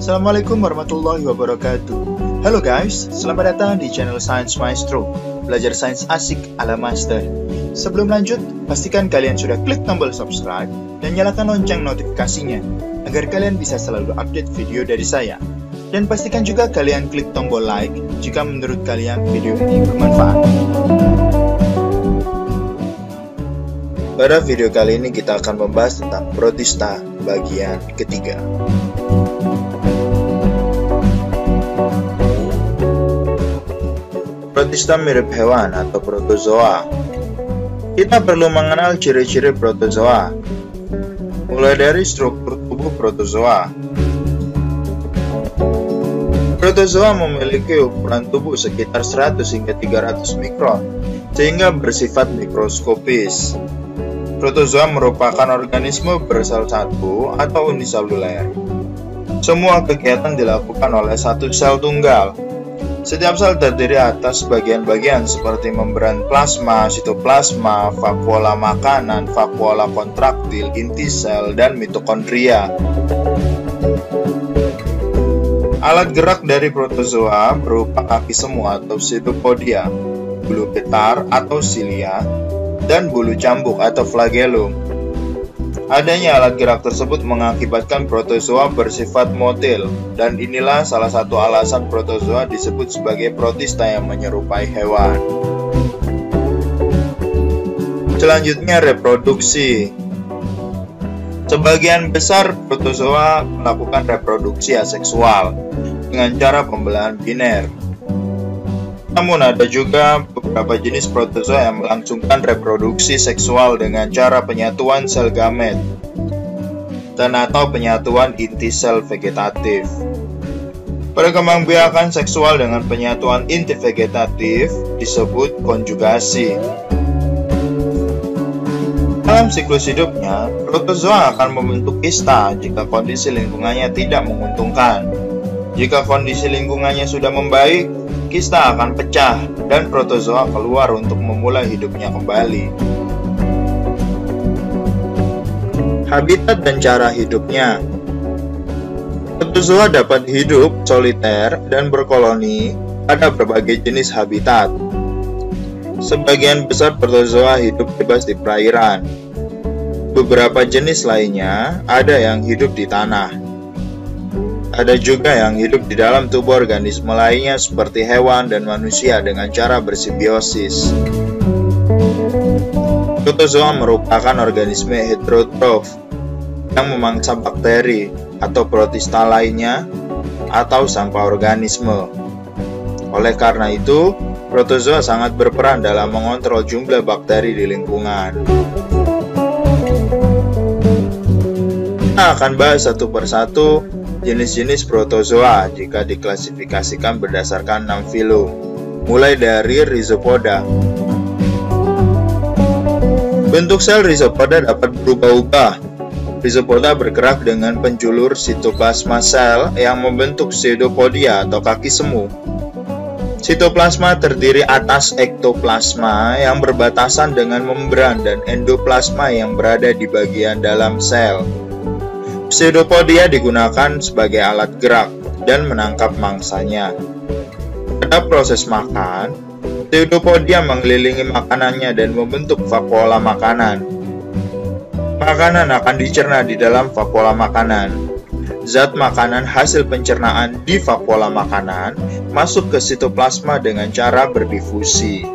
Assalamualaikum warahmatullahi wabarakatuh. Halo guys, selamat datang di channel Science Maestro. Belajar sains asik ala master. Sebelum lanjut, pastikan kalian sudah klik tombol subscribe dan nyalakan lonceng notifikasinya agar kalian bisa selalu update video dari saya. Dan pastikan juga kalian klik tombol like jika menurut kalian video ini bermanfaat. Pada video kali ini kita akan membahas tentang protista bagian ketiga. Protista mirip hewan atau protozoa. Kita perlu mengenal ciri-ciri protozoa, mulai dari struktur tubuh protozoa. Protozoa memiliki ukuran tubuh sekitar 100 hingga 300 mikron, sehingga bersifat mikroskopis. Protozoa merupakan organisme bersel satu atau uniseluler. Semua kegiatan dilakukan oleh satu sel tunggal. Setiap sel terdiri atas bagian-bagian seperti membran plasma, sitoplasma, vakuola makanan, vakuola kontraktil, inti sel, dan mitokondria. Alat gerak dari protozoa berupa kaki semu atau pseudopodia, bulu getar atau silia, dan bulu cambuk atau flagellum. Adanya alat gerak tersebut mengakibatkan protozoa bersifat motil, dan inilah salah satu alasan protozoa disebut sebagai protista yang menyerupai hewan. Selanjutnya, reproduksi. Sebagian besar protozoa melakukan reproduksi aseksual dengan cara pembelahan biner. Namun ada juga beberapa jenis protozoa yang melangsungkan reproduksi seksual dengan cara penyatuan sel gamet dan atau penyatuan inti sel vegetatif. Perkembangbiakan seksual dengan penyatuan inti vegetatif disebut konjugasi. Dalam siklus hidupnya, protozoa akan membentuk kista jika kondisi lingkungannya tidak menguntungkan. Jika kondisi lingkungannya sudah membaik, kista akan pecah dan protozoa keluar untuk memulai hidupnya kembali. Habitat dan cara hidupnya. Protozoa dapat hidup soliter dan berkoloni pada berbagai jenis habitat. Sebagian besar protozoa hidup bebas di perairan. Beberapa jenis lainnya ada yang hidup di tanah. Ada juga yang hidup di dalam tubuh organisme lainnya seperti hewan dan manusia dengan cara bersimbiosis. Protozoa merupakan organisme heterotrof yang memangsa bakteri atau protista lainnya atau sampah organisme. Oleh karena itu, protozoa sangat berperan dalam mengontrol jumlah bakteri di lingkungan. Kita akan bahas satu persatu jenis-jenis protozoa jika diklasifikasikan berdasarkan 6 filum, mulai dari Rhizopoda. Bentuk sel Rhizopoda dapat berubah-ubah. Rhizopoda bergerak dengan penjulur sitoplasma sel yang membentuk pseudopodia atau kaki semu. Sitoplasma terdiri atas ektoplasma yang berbatasan dengan membran dan endoplasma yang berada di bagian dalam sel. Pseudopodia digunakan sebagai alat gerak dan menangkap mangsanya. Pada proses makan, pseudopodia mengelilingi makanannya dan membentuk vakuola makanan. Makanan akan dicerna di dalam vakuola makanan. Zat makanan hasil pencernaan di vakuola makanan masuk ke sitoplasma dengan cara berdifusi.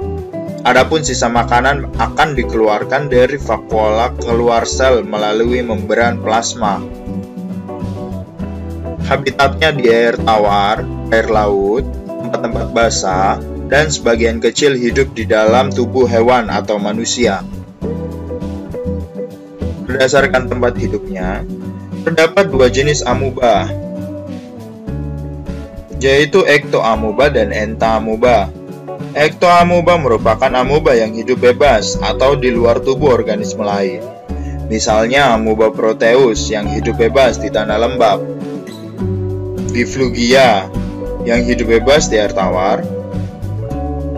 Adapun sisa makanan akan dikeluarkan dari vakuola keluar sel melalui membran plasma. Habitatnya di air tawar, air laut, tempat-tempat basah, dan sebagian kecil hidup di dalam tubuh hewan atau manusia. Berdasarkan tempat hidupnya, terdapat dua jenis amuba, yaitu ektoamuba dan entamuba. Ektoamuba merupakan amuba yang hidup bebas atau di luar tubuh organisme lain. Misalnya amuba proteus yang hidup bebas di tanah lembab, Diflugia yang hidup bebas di air tawar,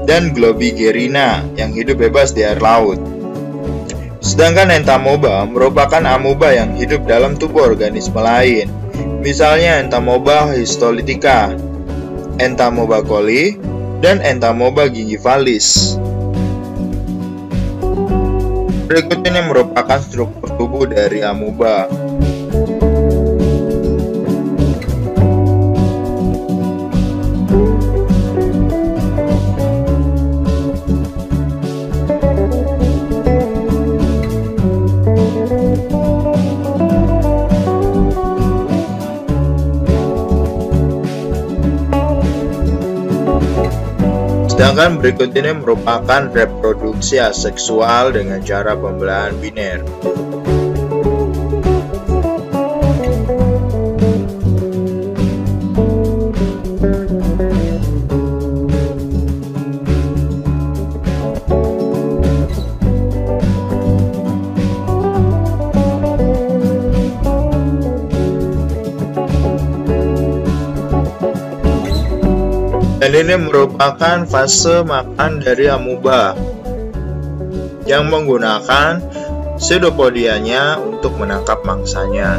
dan Globigerina yang hidup bebas di air laut. Sedangkan entamoeba merupakan amuba yang hidup dalam tubuh organisme lain. Misalnya Entamoeba histolytica, Entamoeba coli, dan Entamoeba gingivalis. Berikut ini merupakan struktur tubuh dari amoeba. Sedangkan berikut ini merupakan reproduksi aseksual dengan cara pembelahan biner. Dan ini merupakan fase makan dari amoeba yang menggunakan pseudopodianya untuk menangkap mangsanya.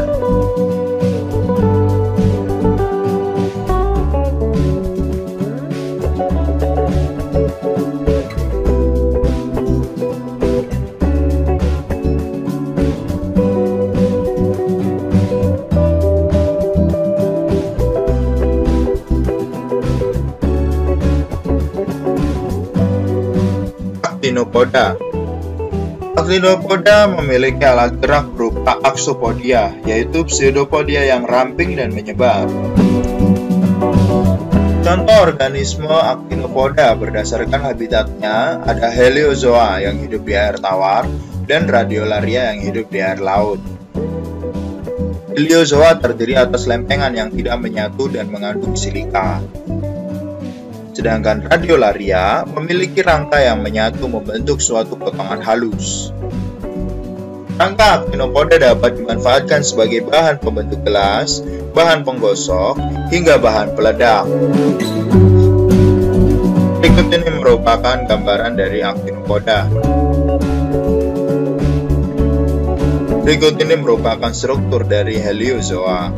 Actinopoda. Actinopoda memiliki alat gerak berupa aksopodia, yaitu pseudopodia yang ramping dan menyebar. Contoh organisme actinopoda berdasarkan habitatnya ada heliozoa yang hidup di air tawar dan radiolaria yang hidup di air laut. Heliozoa terdiri atas lempengan yang tidak menyatu dan mengandung silika. Sedangkan radiolaria memiliki rangka yang menyatu membentuk suatu potongan halus. Rangka actinopoda dapat dimanfaatkan sebagai bahan pembentuk gelas, bahan penggosok, hingga bahan peledak. Berikut ini merupakan gambaran dari actinopoda. Berikut ini merupakan struktur dari heliozoa.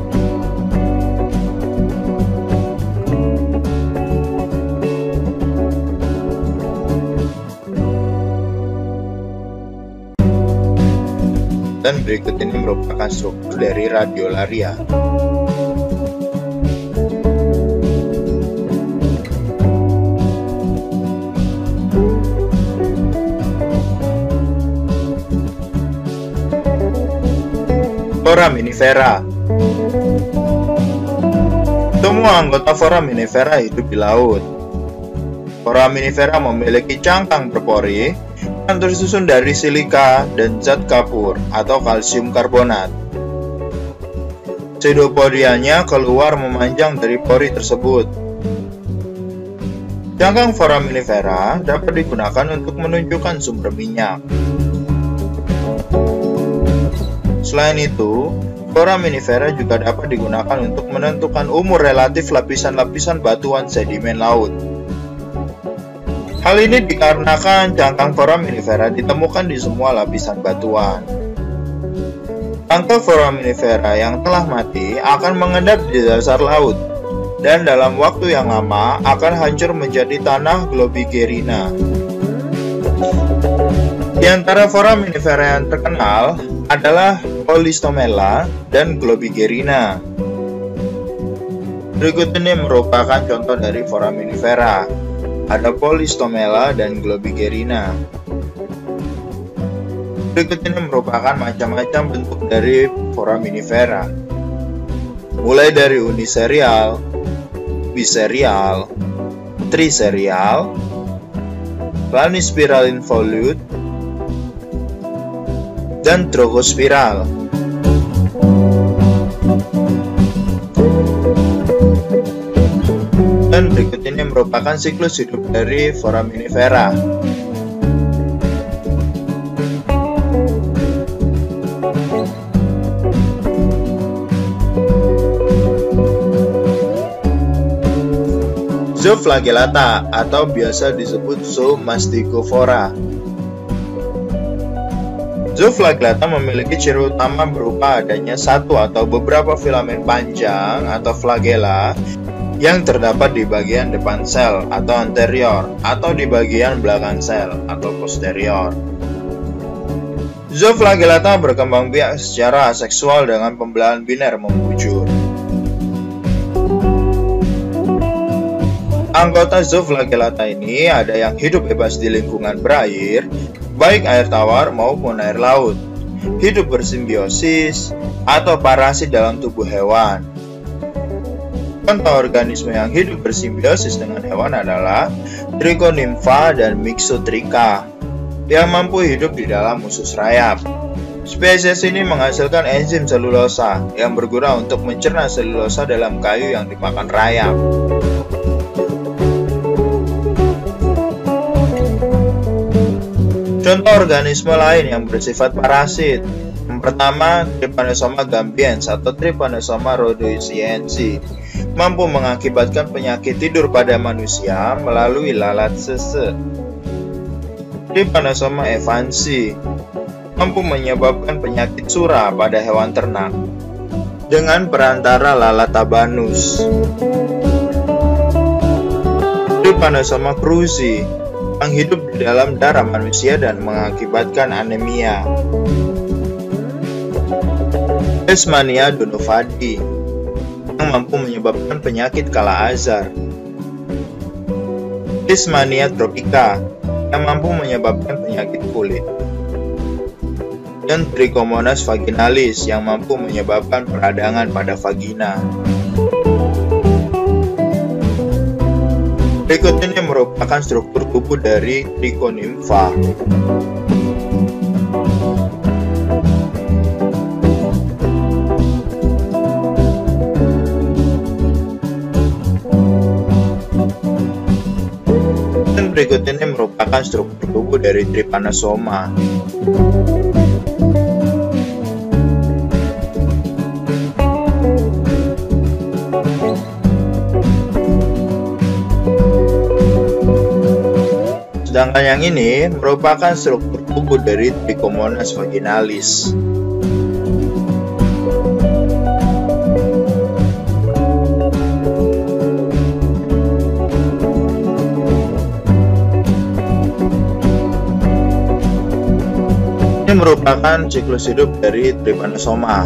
Dan berikut ini merupakan struktur dari radiolaria. Foraminifera. Semua anggota foraminifera hidup di laut. Foraminifera memiliki cangkang berpori yang tersusun dari silika dan zat kapur atau kalsium karbonat. Pseudopodianya keluar memanjang dari pori tersebut. Cangkang foraminifera dapat digunakan untuk menunjukkan sumber minyak. Selain itu, foraminifera juga dapat digunakan untuk menentukan umur relatif lapisan-lapisan batuan sedimen laut. Hal ini dikarenakan cangkang foraminifera ditemukan di semua lapisan batuan. Cangkang foraminifera yang telah mati akan mengendap di dasar laut, dan dalam waktu yang lama akan hancur menjadi tanah Globigerina. Di antara foraminifera yang terkenal adalah Polistomela dan Globigerina. Berikut ini merupakan contoh dari foraminifera. Ada Polistomela dan Globigerina. Berikut ini merupakan macam-macam bentuk dari foraminifera, mulai dari uniserial, biserial, triserial, planispiral involute, dan trochospiral. Dan berikut ini merupakan siklus hidup dari foraminifera. Zooflagellata atau biasa disebut Zoomastigophora. Zooflagellata memiliki ciri utama berupa adanya satu atau beberapa filamen panjang atau flagella yang terdapat di bagian depan sel atau anterior atau di bagian belakang sel atau posterior. Zooflagellata berkembang biak secara aseksual dengan pembelahan biner membujur. Anggota Zooflagellata ini ada yang hidup bebas di lingkungan berair, baik air tawar maupun air laut, hidup bersimbiosis, atau parasit dalam tubuh hewan. Contoh organisme yang hidup bersimbiosis dengan hewan adalah Trichonympha dan Mixotricha, yang mampu hidup di dalam usus rayap. Spesies ini menghasilkan enzim selulosa yang berguna untuk mencerna selulosa dalam kayu yang dimakan rayap. Contoh organisme lain yang bersifat parasit. Yang pertama, Trypanosoma gambiens atau Trypanosoma rhodesiensis, mampu mengakibatkan penyakit tidur pada manusia melalui lalat sese. Trypanosoma evansi mampu menyebabkan penyakit sura pada hewan ternak dengan perantara lalat tabanus. Trypanosoma cruzi yang hidup di dalam darah manusia dan mengakibatkan anemia. Leishmania donovadi yang mampu menyebabkan penyakit kala azar. Leishmania tropica yang mampu menyebabkan penyakit kulit. Dan Trichomonas vaginalis yang mampu menyebabkan peradangan pada vagina. Berikut ini merupakan struktur tubuh dari Trichonympha. Dan berikut ini merupakan struktur tubuh dari Trypanosoma. Sedangkan yang ini merupakan struktur tubuh dari Trichomonas vaginalis. Ini merupakan siklus hidup dari Trypanosoma.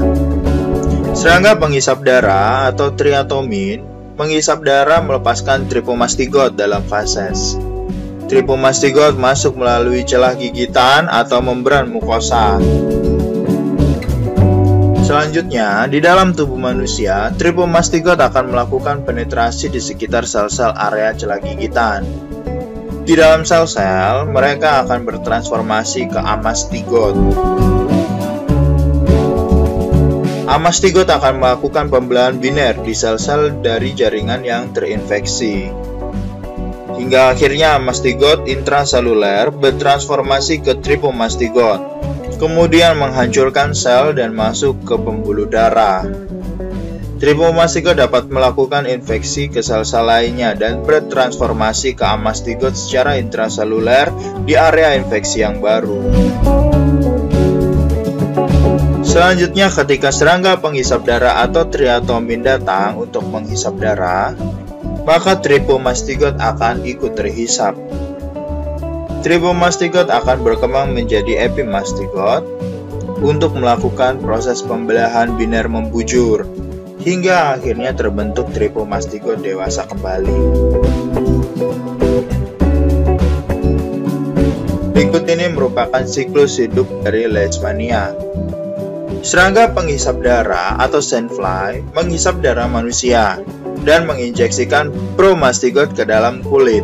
Serangga penghisap darah atau triatomin menghisap darah melepaskan Trypomastigot dalam fases. Trypomastigot masuk melalui celah gigitan atau membran mukosa. Selanjutnya, di dalam tubuh manusia, Trypomastigot akan melakukan penetrasi di sekitar sel-sel area celah gigitan. Di dalam sel-sel, mereka akan bertransformasi ke amastigot. Amastigot akan melakukan pembelahan biner di sel-sel dari jaringan yang terinfeksi. Hingga akhirnya amastigot intraseluler bertransformasi ke Trypomastigot, kemudian menghancurkan sel dan masuk ke pembuluh darah. Trypomastigot dapat melakukan infeksi ke sel-sel lainnya dan bertransformasi ke amastigot secara intraseluler di area infeksi yang baru. Selanjutnya, ketika serangga penghisap darah atau triatomin datang untuk menghisap darah, maka Trypomastigot akan ikut terhisap. Trypomastigot akan berkembang menjadi epimastigot untuk melakukan proses pembelahan biner membujur, hingga akhirnya terbentuk Trypomastigot dewasa kembali. Berikut ini merupakan siklus hidup dari Leishmania. Serangga penghisap darah atau sandfly menghisap darah manusia dan menginjeksikan promastigot ke dalam kulit.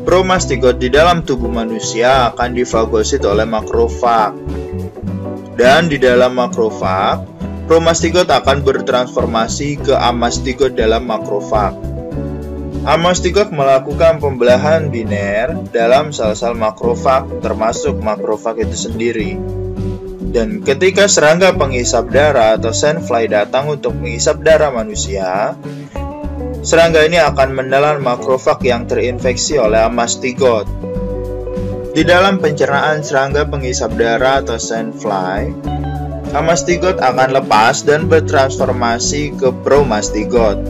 Promastigot di dalam tubuh manusia akan difagosit oleh makrofag. Dan di dalam makrofag, promastigot akan bertransformasi ke amastigot dalam makrofag. Amastigot melakukan pembelahan biner dalam sel-sel makrofag, termasuk makrofag itu sendiri. Dan ketika serangga penghisap darah atau sandfly datang untuk menghisap darah manusia, serangga ini akan menelan makrofag yang terinfeksi oleh amastigot. Di dalam pencernaan serangga penghisap darah atau sandfly, amastigot akan lepas dan bertransformasi ke promastigot.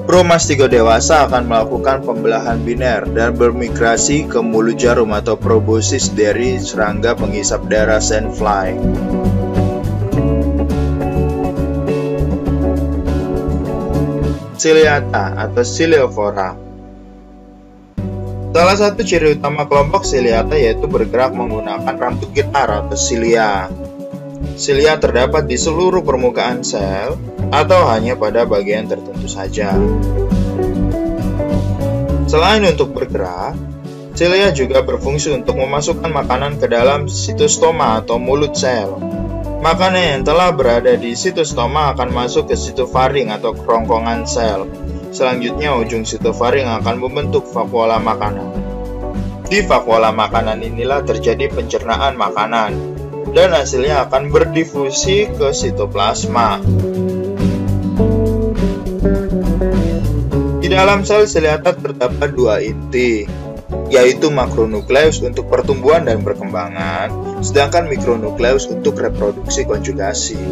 Promastigot dewasa akan melakukan pembelahan biner dan bermigrasi ke mulut jarum atau proboscis dari serangga penghisap darah sandfly. Ciliata atau Ciliovora. Salah satu ciri utama kelompok Ciliata yaitu bergerak menggunakan rambut gitar atau cilia. Cilia terdapat di seluruh permukaan sel atau hanya pada bagian tertentu saja. Selain untuk bergerak, cilia juga berfungsi untuk memasukkan makanan ke dalam sitostoma atau mulut sel. Makanan yang telah berada di sitostoma akan masuk ke sitofaring atau kerongkongan sel. Selanjutnya, ujung sitofaring akan membentuk vakuola makanan. Di vakuola makanan inilah terjadi pencernaan makanan, dan hasilnya akan berdifusi ke sitoplasma. Di dalam sel Ciliata terdapat dua inti, yaitu makronukleus untuk pertumbuhan dan perkembangan, sedangkan mikronukleus untuk reproduksi konjugasi.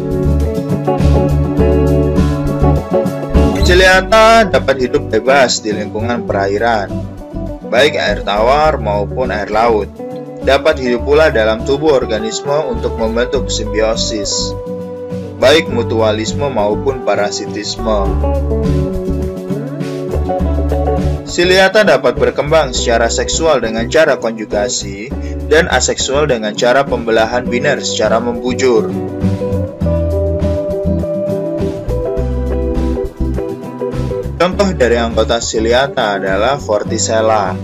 Ciliata dapat hidup bebas di lingkungan perairan, baik air tawar maupun air laut. Dapat hidup pula dalam tubuh organisme untuk membentuk simbiosis, baik mutualisme maupun parasitisme. Ciliata dapat berkembang secara seksual dengan cara konjugasi dan aseksual dengan cara pembelahan biner secara membujur. Contoh dari anggota Ciliata adalah Vorticella.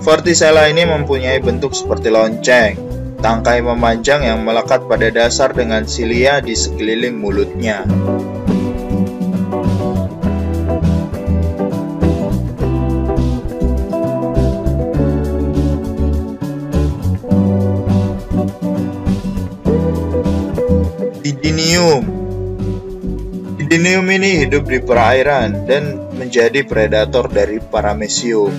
Vorticella ini mempunyai bentuk seperti lonceng, tangkai memanjang yang melekat pada dasar dengan silia di sekeliling mulutnya. Didinium. Didinium ini hidup di perairan dan menjadi predator dari Paramecium.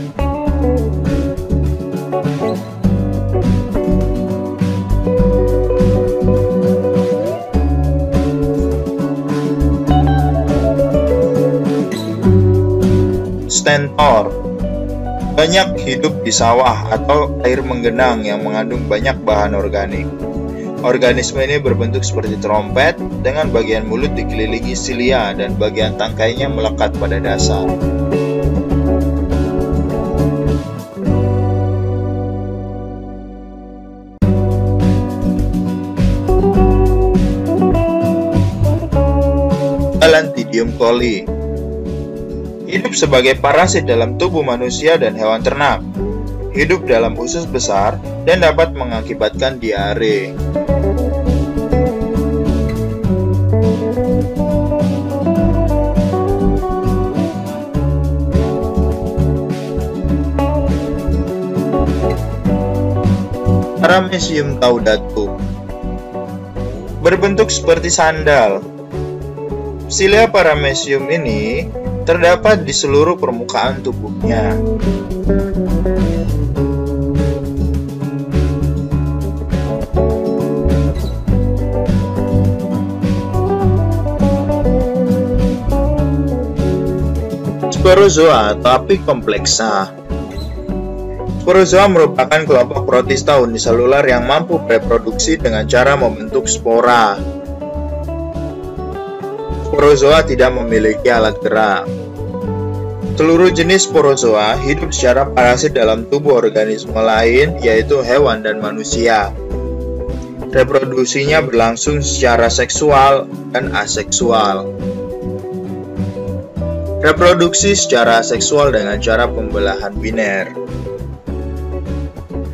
Stentor banyak hidup di sawah atau air menggenang yang mengandung banyak bahan organik. Organisme ini berbentuk seperti trompet dengan bagian mulut dikelilingi silia dan bagian tangkainya melekat pada dasar. Galantidium coli hidup sebagai parasit dalam tubuh manusia dan hewan ternak. Hidup dalam usus besar dan dapat mengakibatkan diare. Paramecium caudatum berbentuk seperti sandal. Silia Paramecium ini terdapat di seluruh permukaan tubuhnya. Sporozoa atau Apicomplexa. Sporozoa merupakan kelompok protista uniselular yang mampu bereproduksi dengan cara membentuk spora. Sporozoa tidak memiliki alat gerak. Seluruh jenis sporozoa hidup secara parasit dalam tubuh organisme lain, yaitu hewan dan manusia. Reproduksinya berlangsung secara seksual dan aseksual. Reproduksi secara seksual dengan cara pembelahan biner.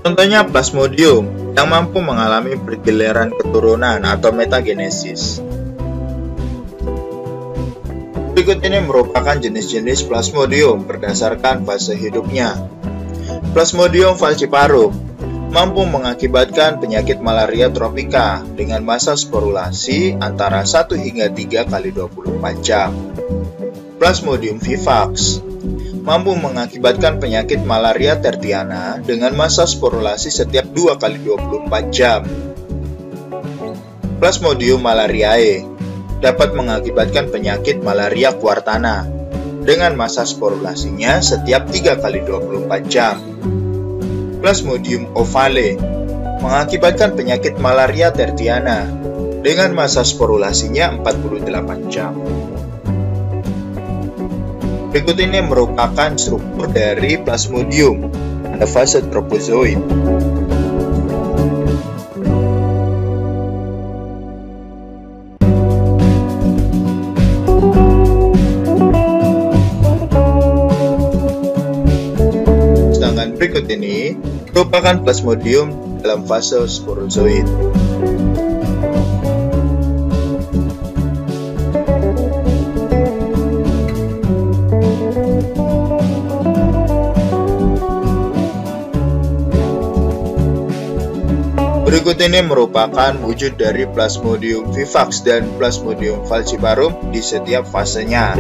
Contohnya Plasmodium yang mampu mengalami pergiliran keturunan atau metagenesis. Berikut ini merupakan jenis-jenis Plasmodium berdasarkan fase hidupnya. Plasmodium falciparum mampu mengakibatkan penyakit malaria tropika dengan masa sporulasi antara 1 hingga 3 kali 24 jam. Plasmodium vivax mampu mengakibatkan penyakit malaria tertiana dengan masa sporulasi setiap 2 kali 24 jam. Plasmodium malariae dapat mengakibatkan penyakit malaria kuartana dengan masa sporulasinya setiap 3 kali 24 jam. Plasmodium ovale mengakibatkan penyakit malaria tertiana dengan masa sporulasinya 48 jam. Berikut ini merupakan struktur dari Plasmodium pada fase tropozoid. Sedangkan berikut ini merupakan Plasmodium dalam fase sporozoid. Berikut ini merupakan wujud dari Plasmodium vivax dan Plasmodium falciparum di setiap fasenya.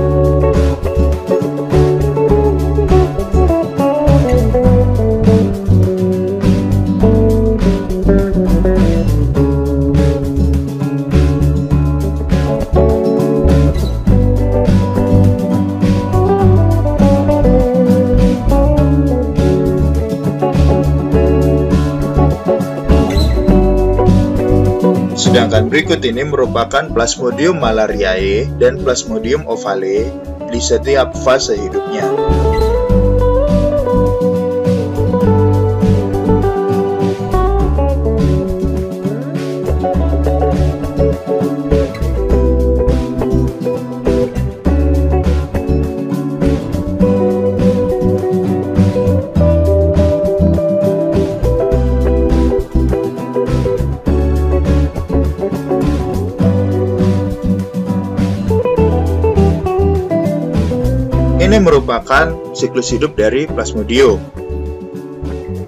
Sedangkan berikut ini merupakan Plasmodium malariae dan Plasmodium ovale di setiap fase hidupnya. Ini merupakan siklus hidup dari Plasmodium.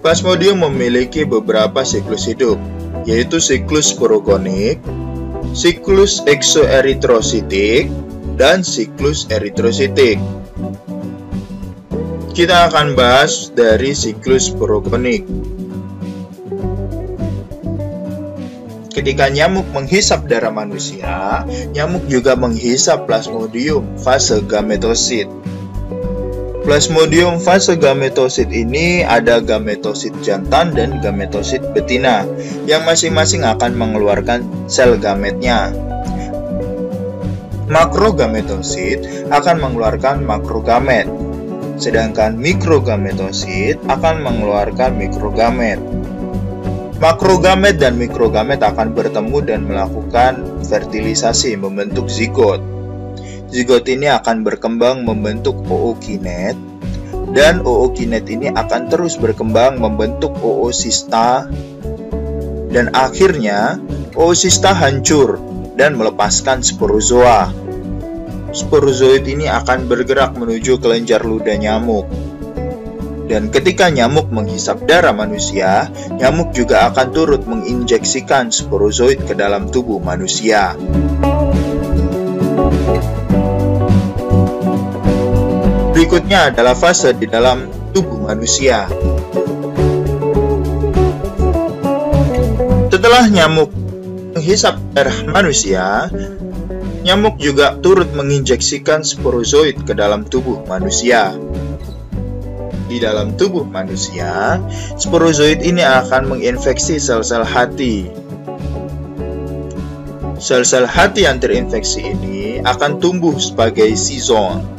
Plasmodium memiliki beberapa siklus hidup, yaitu siklus sporogonik, siklus eksoeritrositik, dan siklus eritrositik. Kita akan bahas dari siklus sporogonik. Ketika nyamuk menghisap darah manusia, nyamuk juga menghisap Plasmodium fase gametosit. Plasmodium fase gametosit ini ada gametosit jantan dan gametosit betina yang masing-masing akan mengeluarkan sel gametnya. Makrogametosit akan mengeluarkan makrogamet, sedangkan mikrogametosit akan mengeluarkan mikrogamet. Makrogamet dan mikrogamet akan bertemu dan melakukan fertilisasi membentuk zigot. Zigot ini akan berkembang membentuk ookinet, dan ookinet ini akan terus berkembang membentuk oosista, dan akhirnya oosista hancur dan melepaskan sporozoa. Sporozoid ini akan bergerak menuju kelenjar ludah nyamuk. Dan ketika nyamuk menghisap darah manusia, nyamuk juga akan turut menginjeksikan sporozoid ke dalam tubuh manusia. Berikutnya adalah fase di dalam tubuh manusia. Setelah nyamuk menghisap darah manusia, nyamuk juga turut menginjeksikan sporozoid ke dalam tubuh manusia. Di dalam tubuh manusia, sporozoid ini akan menginfeksi sel-sel hati. Sel-sel hati yang terinfeksi ini akan tumbuh sebagai sizon.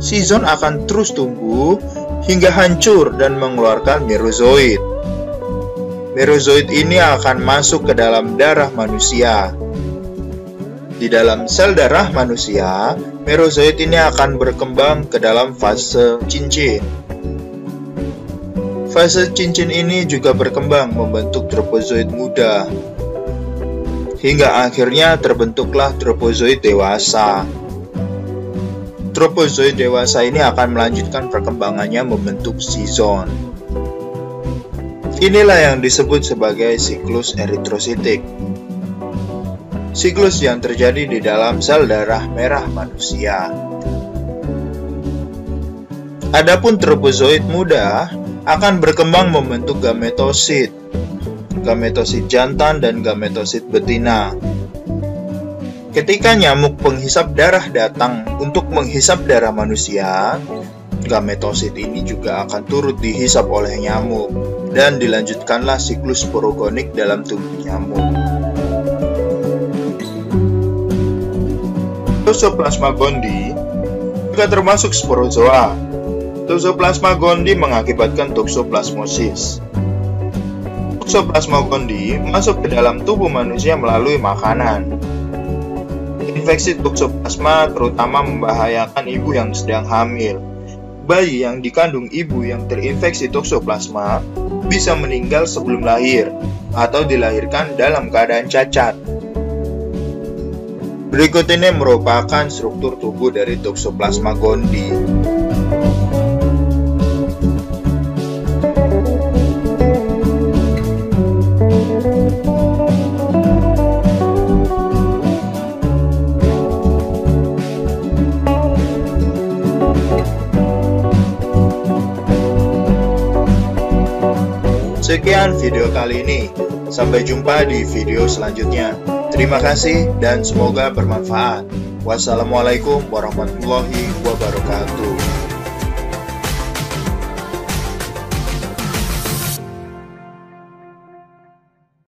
Sizon akan terus tumbuh hingga hancur dan mengeluarkan merozoid. Merozoid ini akan masuk ke dalam darah manusia. Di dalam sel darah manusia, merozoid ini akan berkembang ke dalam fase cincin. Fase cincin ini juga berkembang membentuk tropozoid muda. Hingga akhirnya terbentuklah tropozoid dewasa. Tropozoid dewasa ini akan melanjutkan perkembangannya membentuk sizon. Inilah yang disebut sebagai siklus eritrositik. siklus yang terjadi di dalam sel darah merah manusia. Adapun trofozoit muda akan berkembang membentuk gametosit, gametosit jantan dan gametosit betina. Ketika nyamuk penghisap darah datang untuk menghisap darah manusia, gametosit ini juga akan turut dihisap oleh nyamuk dan dilanjutkanlah siklus porogonik dalam tubuh nyamuk. Toxoplasma gondii juga termasuk sporozoa. Toxoplasma gondii mengakibatkan toxoplasmosis. Toxoplasma gondii masuk ke dalam tubuh manusia melalui makanan. Infeksi toxoplasma terutama membahayakan ibu yang sedang hamil. Bayi yang dikandung ibu yang terinfeksi toxoplasma bisa meninggal sebelum lahir atau dilahirkan dalam keadaan cacat. Berikut ini merupakan struktur tubuh dari Toxoplasma gondii. Sekian video kali ini, sampai jumpa di video selanjutnya. Terima kasih dan semoga bermanfaat. Wassalamualaikum warahmatullahi wabarakatuh.